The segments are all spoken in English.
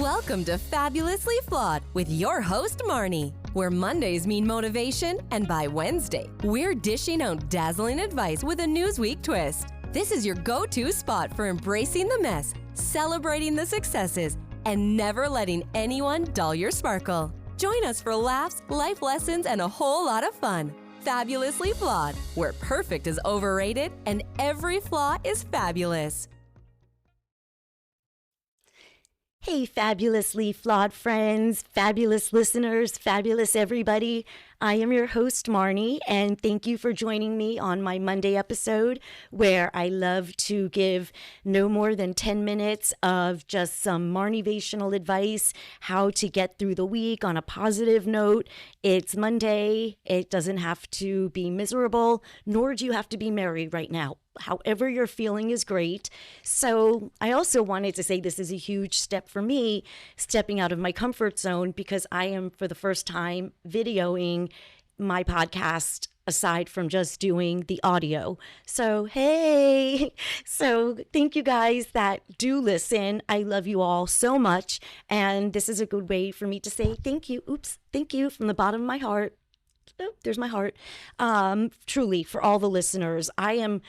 Welcome to Fabulously Flawed with your host, Marni, where Mondays mean motivation, and by Wednesday, we're dishing out dazzling advice with a Newsweek twist. This is your go-to spot for embracing the mess, celebrating the successes, and never letting anyone dull your sparkle. Join us for laughs, life lessons, and a whole lot of fun. Fabulously Flawed, where perfect is overrated and every flaw is fabulous. Hey, fabulously flawed friends, fabulous listeners, fabulous everybody. I am your host, Marni, and thank you for joining me on my Monday episode, where I love to give no more than 10 minutes of just some motivational advice, how to get through the week on a positive note. It's Monday. It doesn't have to be miserable, nor do you have to be merry right now. However you're feeling is great. So I also wanted to say this is a huge step for me, stepping out of my comfort zone, because I am for the first time videoing my podcast aside from just doing the audio. So, hey, so thank you guys that do listen. I love you all so much. And this is a good way for me to say thank you. Thank you from the bottom of my heart. Oh, there's my heart. Truly, for all the listeners, I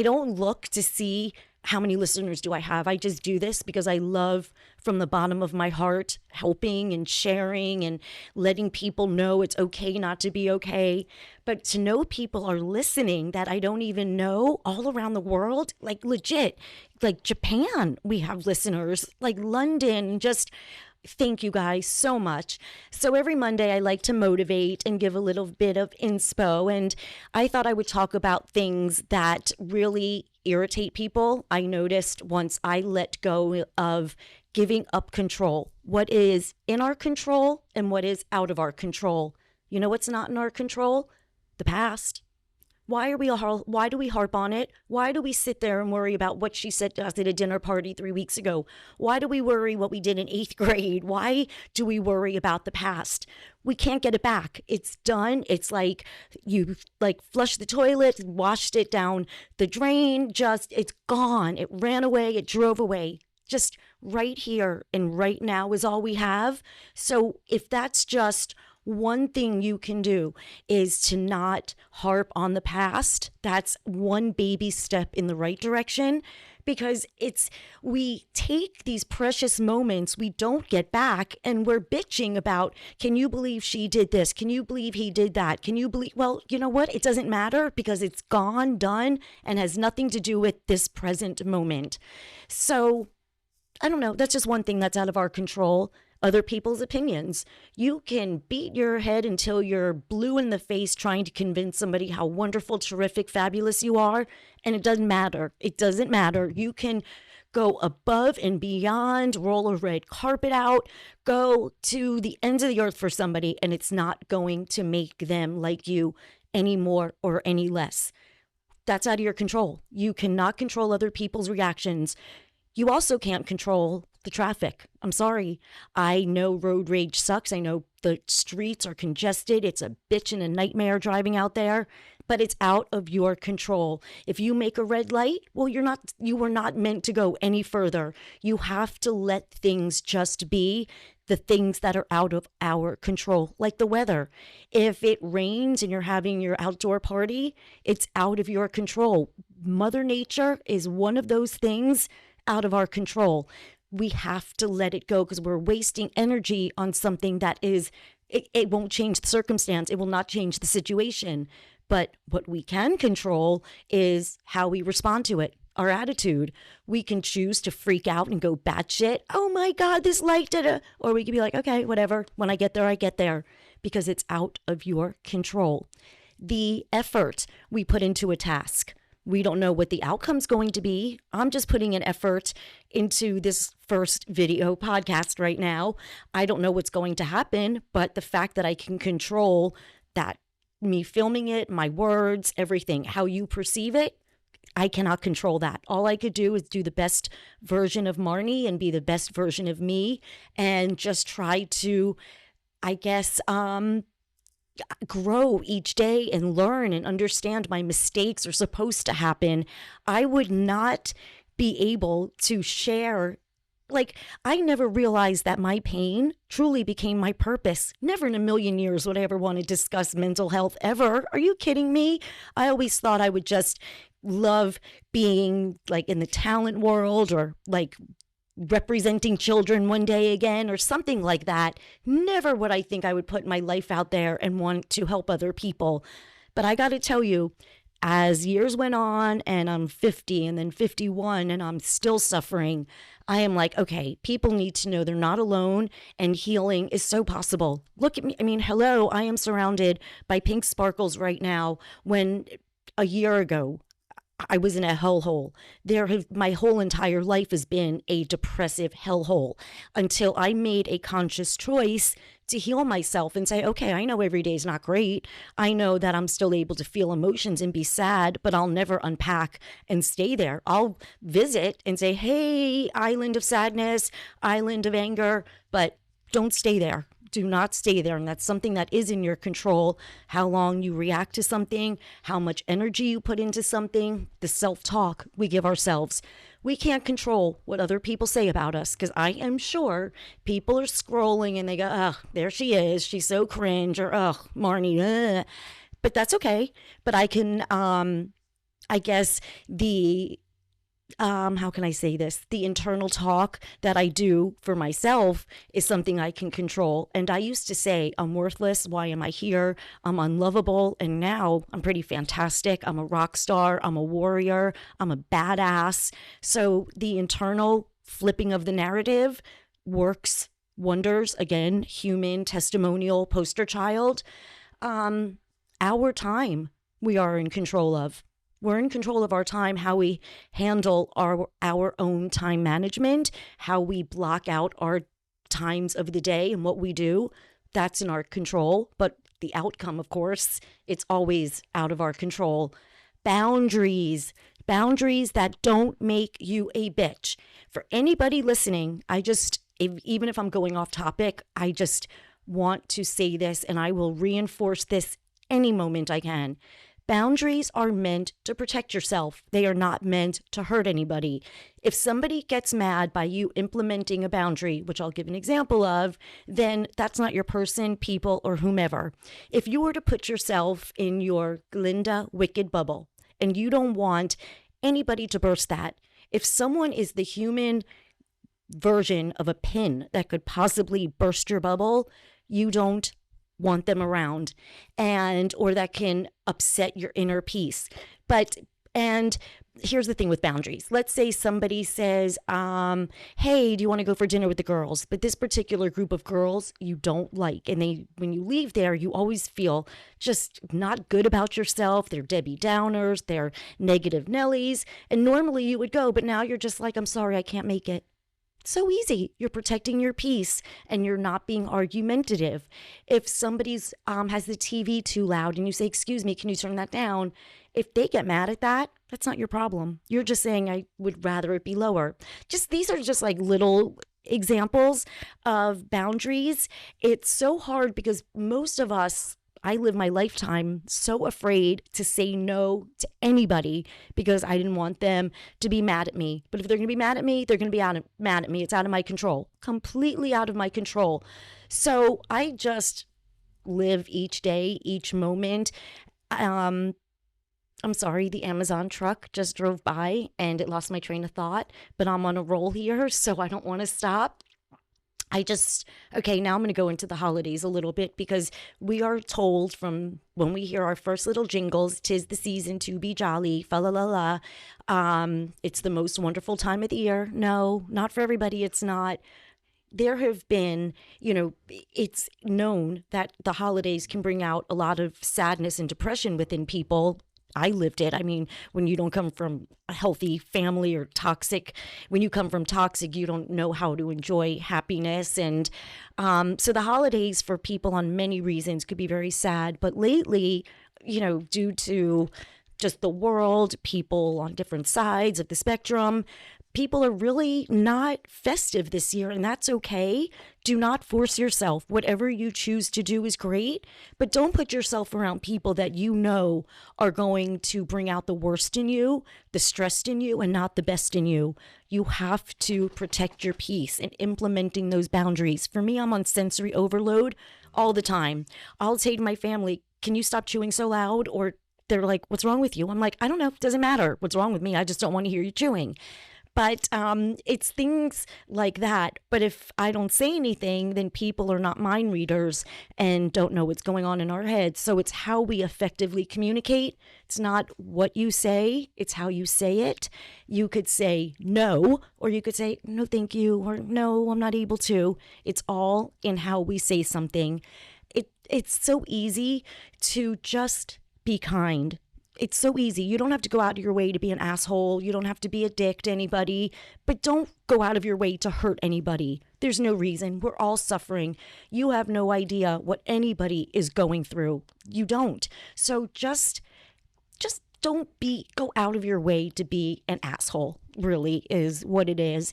don't look to see how many listeners do I have. I just do this because I love, from the bottom of my heart, helping and sharing and letting people know it's okay not to be okay. But to know people are listening that I don't even know all around the world, like legit, like Japan, we have listeners, like London, just... Thank you guys so much. So every Monday I like to motivate and give a little bit of inspo, and I thought I would talk about things that really irritate people. I noticed once I let go of giving up control, what is in our control and what is out of our control. You know what's not in our control? The past. Why do we harp on it? Why do we sit there and worry about what she said to us at a dinner party 3 weeks ago? Why do we worry what we did in 8th grade? Why do we worry about the past? We can't get it back. It's done. It's like you flushed the toilet, washed it down the drain, it's gone. It ran away. It drove away. Just right here and right now is all we have. So if that's just one thing you can do is to not harp on the past. That's one baby step in the right direction, because we take these precious moments we don't get back and we're bitching about, can you believe she did this? Can you believe he did that? Well, you know what? It doesn't matter, because it's gone, done, and has nothing to do with this present moment. So I don't know. That's just one thing that's out of our control. Other people's opinions. You can beat your head until you're blue in the face trying to convince somebody how wonderful, terrific, fabulous you are, and it doesn't matter. It doesn't matter. You can go above and beyond, roll a red carpet out, go to the ends of the earth for somebody, and it's not going to make them like you any more or any less. That's out of your control. You cannot control other people's reactions. You also can't control the traffic. I'm sorry. I know road rage sucks. I know the streets are congested. It's a bitch and a nightmare driving out there, but it's out of your control. If you make a red light, well, you were not meant to go any further. You have to let things just be, the things that are out of our control, like the weather. If it rains and you're having your outdoor party, it's out of your control. Mother Nature is one of those things out of our control. We have to let it go, because we're wasting energy on something that it won't change the circumstance. It will not change the situation. But what we can control is how we respond to it, our attitude. We can choose to freak out and go batshit. Oh my God, this light did it. Or we can be like, okay, whatever. When I get there, I get there, because it's out of your control. The effort we put into a task. We don't know what the outcome's going to be. I'm just putting an effort into this first video podcast right now. I don't know what's going to happen, but the fact that I can control that, me filming it, my words, everything, how you perceive it, I cannot control that. All I could do is do the best version of Marni and be the best version of me, and just try to, I guess, grow each day and learn and understand my mistakes are supposed to happen. I would not be able to share like, I never realized that my pain truly became my purpose. Never in a million years would I ever want to discuss mental health ever. Are you kidding me? I always thought I would just love being like in the talent world or like representing children one day again or something like that. Never would I think I would put my life out there and want to help other people. But I got to tell you, as years went on and I'm 50 and then 51 and I'm still suffering, I am like, okay, people need to know they're not alone and healing is so possible. Look at me. I mean, hello, I am surrounded by pink sparkles right now when a year ago I was in a hellhole. My whole entire life has been a depressive hellhole until I made a conscious choice to heal myself and say, okay, I know every day is not great. I know that I'm still able to feel emotions and be sad, but I'll never unpack and stay there. I'll visit and say, hey, island of sadness, island of anger, but don't stay there. Do not stay there. And that's something that is in your control. How long you react to something, how much energy you put into something, the self-talk we give ourselves. We can't control what other people say about us because I am sure people are scrolling and they go, oh, there she is. She's so cringe, or, oh, Marni. But that's okay. But I can, I guess how can I say this? The internal talk that I do for myself is something I can control. And I used to say, I'm worthless. Why am I here? I'm unlovable. And now I'm pretty fantastic. I'm a rock star. I'm a warrior. I'm a badass. So the internal flipping of the narrative works wonders. Again, human testimonial poster child. Our time we are in control of. We're in control of our time, how we handle our own time management, how we block out our times of the day and what we do. That's in our control. But the outcome, of course, it's always out of our control. Boundaries that don't make you a bitch. For anybody listening, even if I'm going off topic, I just want to say this and I will reinforce this any moment I can. Boundaries are meant to protect yourself. They are not meant to hurt anybody. If somebody gets mad by you implementing a boundary, which I'll give an example of, then that's not your person, people, or whomever. If you were to put yourself in your Glinda wicked bubble and you don't want anybody to burst that, if someone is the human version of a pin that could possibly burst your bubble, you don't want them around, or that can upset your inner peace. And here's the thing with boundaries. Let's say somebody says, hey, do you want to go for dinner with the girls? But this particular group of girls you don't like. And when you leave there, you always feel just not good about yourself. They're Debbie Downers, they're negative Nellies. And normally you would go, but now you're just like, I'm sorry, I can't make it. So easy. You're protecting your peace and you're not being argumentative. If somebody's has the TV too loud and you say, excuse me, can you turn that down? If they get mad at that, that's not your problem. You're just saying, I would rather it be lower. These are just like little examples of boundaries. It's so hard because most of us, I live my lifetime so afraid to say no to anybody because I didn't want them to be mad at me. But if they're going to be mad at me, they're going to be mad at me. It's out of my control, completely out of my control. So I just live each day, each moment. I'm sorry, the Amazon truck just drove by and it lost my train of thought, but I'm on a roll here, so I don't want to stop. Now I'm going to go into the holidays a little bit because we are told from when we hear our first little jingles, 'tis the season to be jolly, fa la la la. It's the most wonderful time of the year. No, not for everybody. It's not. There have been, it's known that the holidays can bring out a lot of sadness and depression within people. I lived it. I mean, when you don't come from a healthy family or toxic, when you come from toxic, you don't know how to enjoy happiness. And so the holidays for people on many reasons could be very sad. But lately, due to just the world, people on different sides of the spectrum, people are really not festive this year, and that's okay. Do not force yourself. Whatever you choose to do is great, but don't put yourself around people that you know are going to bring out the worst in you, the stress in you, and not the best in you. You have to protect your peace and implementing those boundaries. For me, I'm on sensory overload all the time. I'll say to my family, can you stop chewing so loud? Or they're like, what's wrong with you? I'm like, I don't know. It doesn't matter what's wrong with me. I just don't want to hear you chewing. But it's things like that. But if I don't say anything, then people are not mind readers and don't know what's going on in our heads. So it's how we effectively communicate. It's not what you say, it's how you say it. You could say no, or you could say, no, thank you, or no, I'm not able to. It's all in how we say something. It's so easy to just be kind. It's so easy. You don't have to go out of your way to be an asshole. You don't have to be a dick to anybody, but don't go out of your way to hurt anybody. There's no reason. We're all suffering. You have no idea what anybody is going through. You don't. So just don't go out of your way to be an asshole, really is what it is.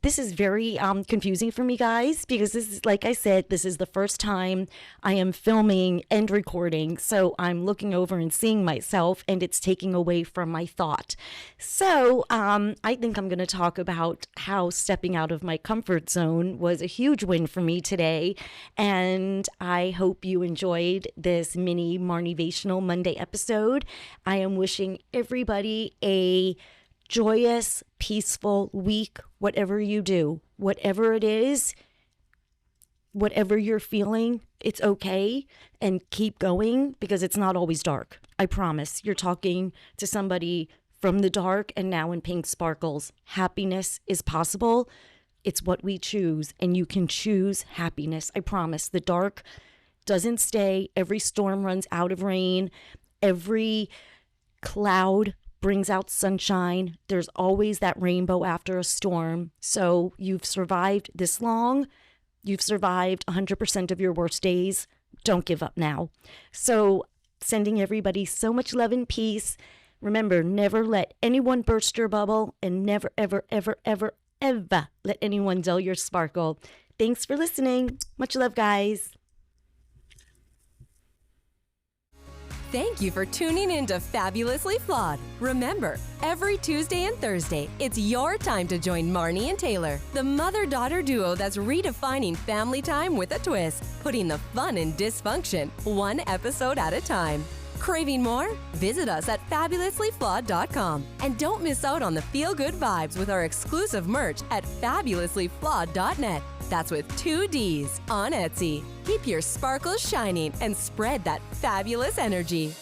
This is very confusing for me, guys, because this is, like I said, this is the first time I am filming and recording. So I'm looking over and seeing myself, and it's taking away from my thought. So I think I'm going to talk about how stepping out of my comfort zone was a huge win for me today. And I hope you enjoyed this mini motivational Monday episode. I am wishing everybody a joyous, peaceful week, whatever you do, whatever it is, whatever you're feeling, it's okay, and keep going, because it's not always dark. I promise. You're talking to somebody from the dark and now in pink sparkles. Happiness is possible. It's what we choose, and you can choose happiness. I promise. The dark doesn't stay. Every storm runs out of rain. Every cloud brings out sunshine. There's always that rainbow after a storm. So you've survived this long. You've survived 100% of your worst days. Don't give up now. So sending everybody so much love and peace. Remember, never let anyone burst your bubble, and never, ever, ever, ever, ever let anyone dull your sparkle. Thanks for listening. Much love, guys. Thank you for tuning in to Fabulously Flawed. Remember, every Tuesday and Thursday, it's your time to join Marni and Taylor, the mother-daughter duo that's redefining family time with a twist, putting the fun in dysfunction, one episode at a time. Craving more? Visit us at fabulouslyflawed.com. And don't miss out on the feel-good vibes with our exclusive merch at fabulouslyflawed.net. That's with 2 Ds on Etsy. Keep your sparkles shining and spread that fabulous energy.